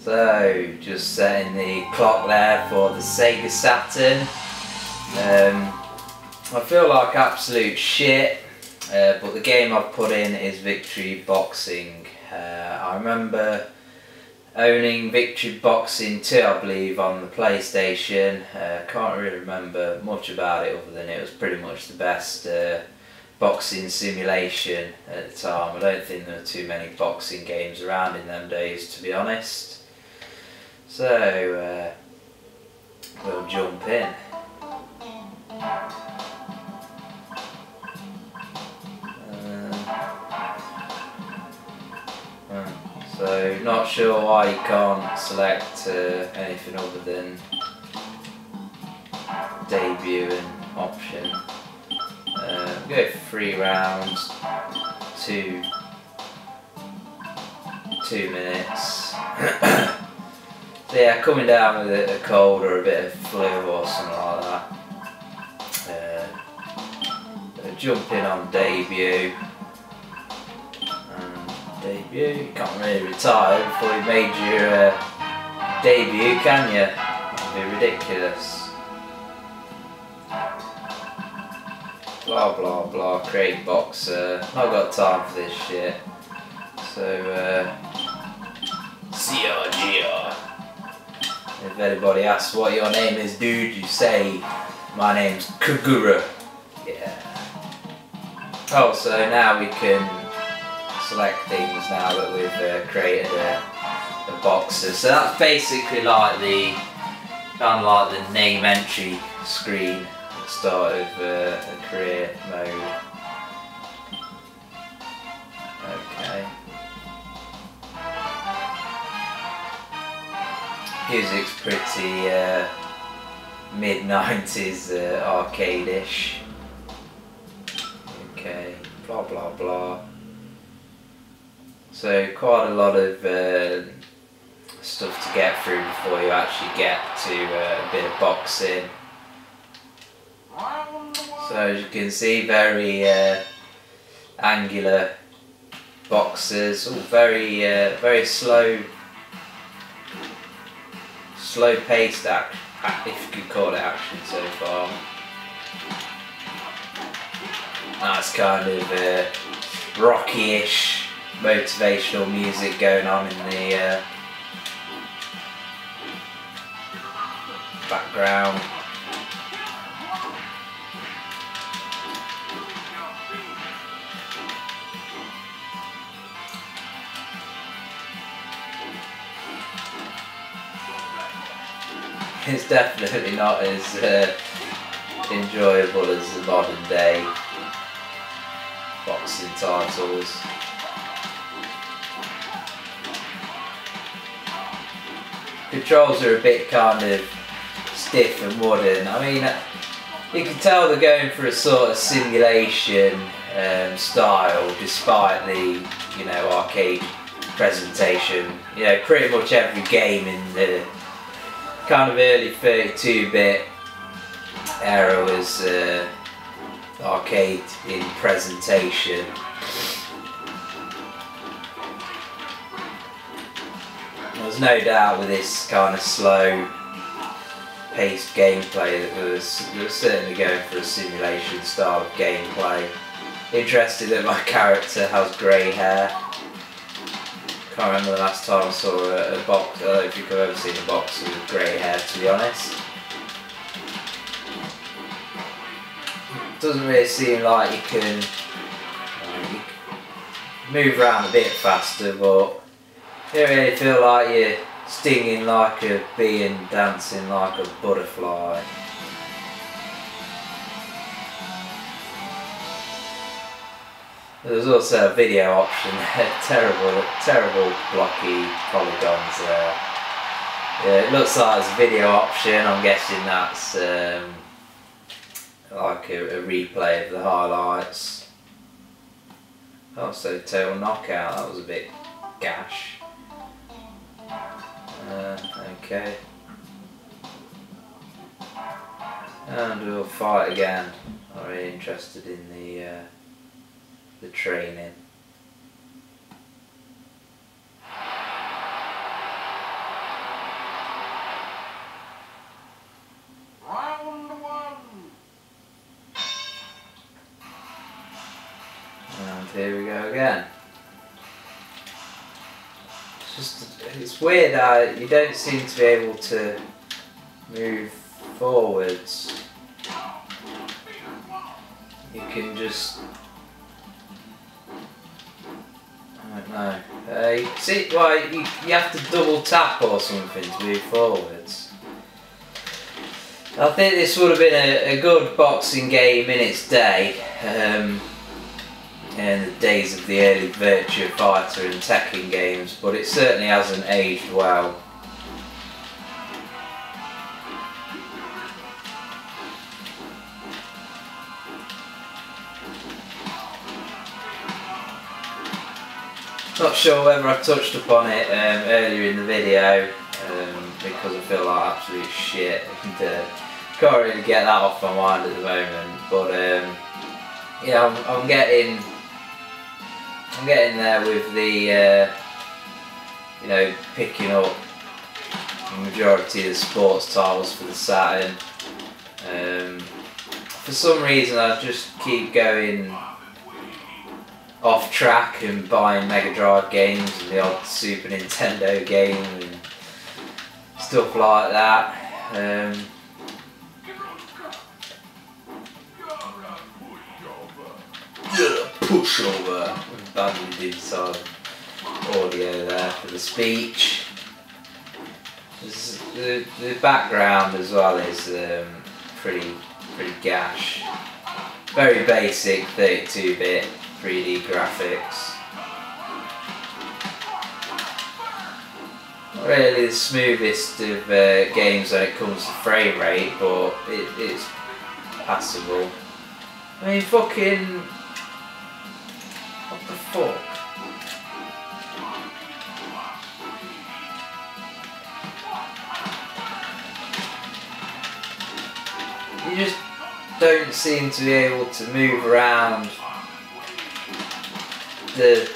So, just setting the clock there for the Sega Saturn. I feel like absolute shit, but the game I've put in is Victory Boxing. I remember owning Victory Boxing 2, I believe, on the PlayStation. Can't really remember much about it other than it was pretty much the best boxing simulation at the time. I don't think there were too many boxing games around in them days, to be honest. So, we'll jump in. So, not sure why you can't select anything other than debut and option. Go for 3 rounds, 2 minutes. So yeah, coming down with a cold or a bit of flu or something like that. Jump in on debut. Debut, you can't really retire before you made your debut, can you? That'd be ridiculous. Blah blah blah, create boxer. Not got time for this shit. So, CRGR. If anybody asks what your name is, dude, you say, my name's Kagura. Yeah. Oh, so now we can select things now that we've created a boxer. So that's basically like the kind of like the name entry screen at the start of a career mode. Okay. Music's pretty mid-90s arcade-ish. Okay, blah blah blah. So quite a lot of stuff to get through before you actually get to a bit of boxing. So as you can see, very angular boxers, all very very slow paced action, if you could call it action so far. Nice kind of rocky-ish motivational music going on in the background. It's definitely not as enjoyable as the modern day boxing titles. Controls are a bit kind of stiff and wooden. I mean, you can tell they're going for a sort of simulation style, despite the, you know, arcade presentation. You know, pretty much every game in the kind of early 32-bit era was arcade in presentation. There's no doubt with this kind of slow paced gameplay that they were certainly going for a simulation style of gameplay. Interested that my character has grey hair. Can't remember the last time I saw a boxer. I don't know if you've ever seen a boxer with grey hair, to be honest. Doesn't really seem like you can move around a bit faster, but you don't really feel like you're stinging like a bee and dancing like a butterfly. There's also a video option there. terrible blocky polygons there. Yeah, it looks like it's a video option. I'm guessing that's like a replay of the highlights. Also, total knockout. That was a bit gash. Okay. And we'll fight again. I'm really interested in the training. here we go again. It's weird how you don't seem to be able to move forwards. You can just, I don't know. You see, well, you have to double tap or something to move forwards. I think this would have been a good boxing game in its day. In the days of the early Virtua Fighter and Tekken games, but it certainly hasn't aged well. Not sure whether I've touched upon it earlier in the video, because I feel like absolute shit and can't really get that off my mind at the moment, but yeah, I'm getting there with the, you know, picking up the majority of the sports titles for the Saturn. For some reason I just keep going off track and buying Mega Drive games and the odd Super Nintendo game and stuff like that. Pushover. Badly did some audio there for the speech. The background as well is pretty gash. Very basic 32-bit 3D graphics. Not really the smoothest of games when it comes to frame rate, but it's passable. I mean, fucking... what the fuck? You just don't seem to be able to move around the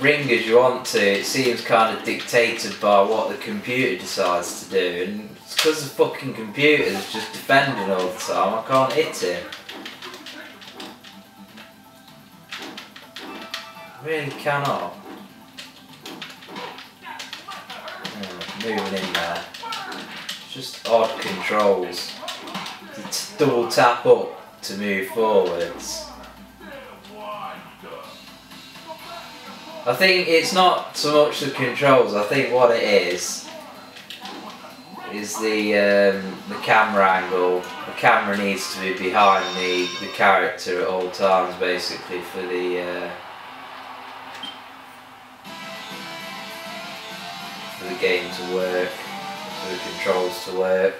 ring as you want to. It seems kind of dictated by what the computer decides to do, and it's because the fucking computer's just defending all the time. I can't hit him. Really cannot. Moving in there. It's just odd controls. To double tap up to move forwards. I think it's not so much the controls. I think what it is the camera angle. The camera needs to be behind the character at all times, basically, for the game to work, for the controls to work.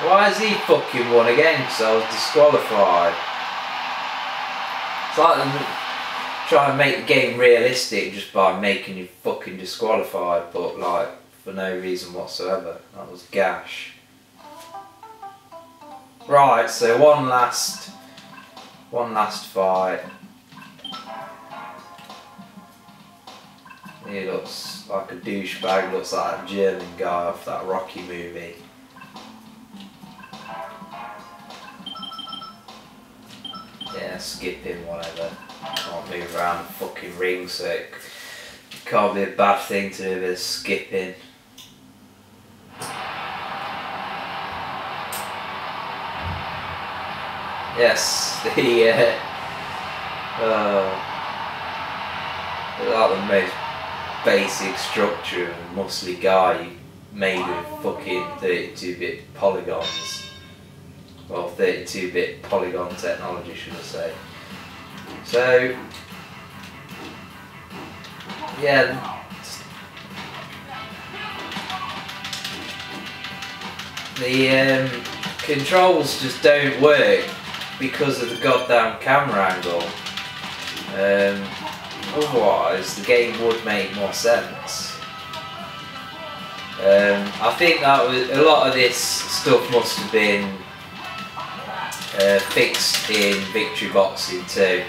Why has he fucking won again? Because I was disqualified. It's like them trying to make the game realistic just by making you fucking disqualified, but like for no reason whatsoever. That was gash. Right, so one last fight. He looks like a douchebag, looks like a German guy off that Rocky movie. Yeah, skip him, whatever. Can't move around the fucking ring, so it can't be a bad thing to do a bit of skipping. Yes, like the most basic structure of a muscly guy made with fucking 32-bit polygons. Well, 32-bit polygon technology, should I say. So, yeah, the controls just don't work because of the goddamn camera angle. Otherwise, the game would make more sense. I think that was, a lot of this stuff must have been fixed in Victory Boxing 2.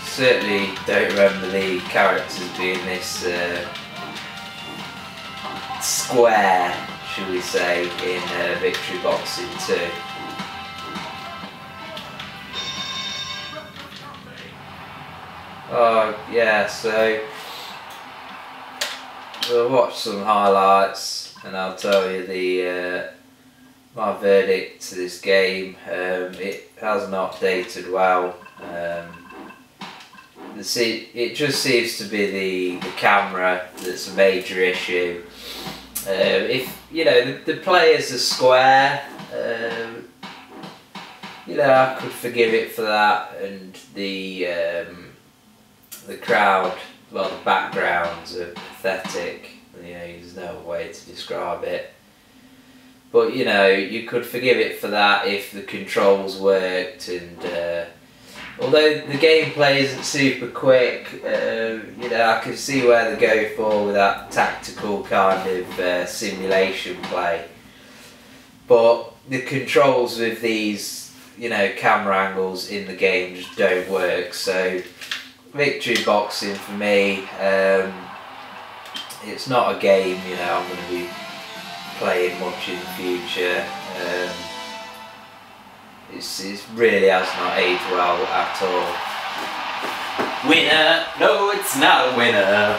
Certainly don't remember the characters being this square, shall we say, in Victory Boxing 2. Oh yeah, so we'll watch some highlights and I'll tell you the my verdict to this game. It hasn't updated well. It just seems to be the camera that's a major issue. If you know the players are square, you know, I could forgive it for that, and the crowd, well, the backgrounds are pathetic. You know, there's no way to describe it. But you know, you could forgive it for that if the controls worked, and although the gameplay isn't super quick, you know, I can see where they go for with that tactical kind of simulation play. But the controls with these, you know, camera angles in the game just don't work. So victory boxing for me. It's not a game, you know, I'm going to be playing much in the future. It really has not aged well at all. Winner! No, it's not a winner.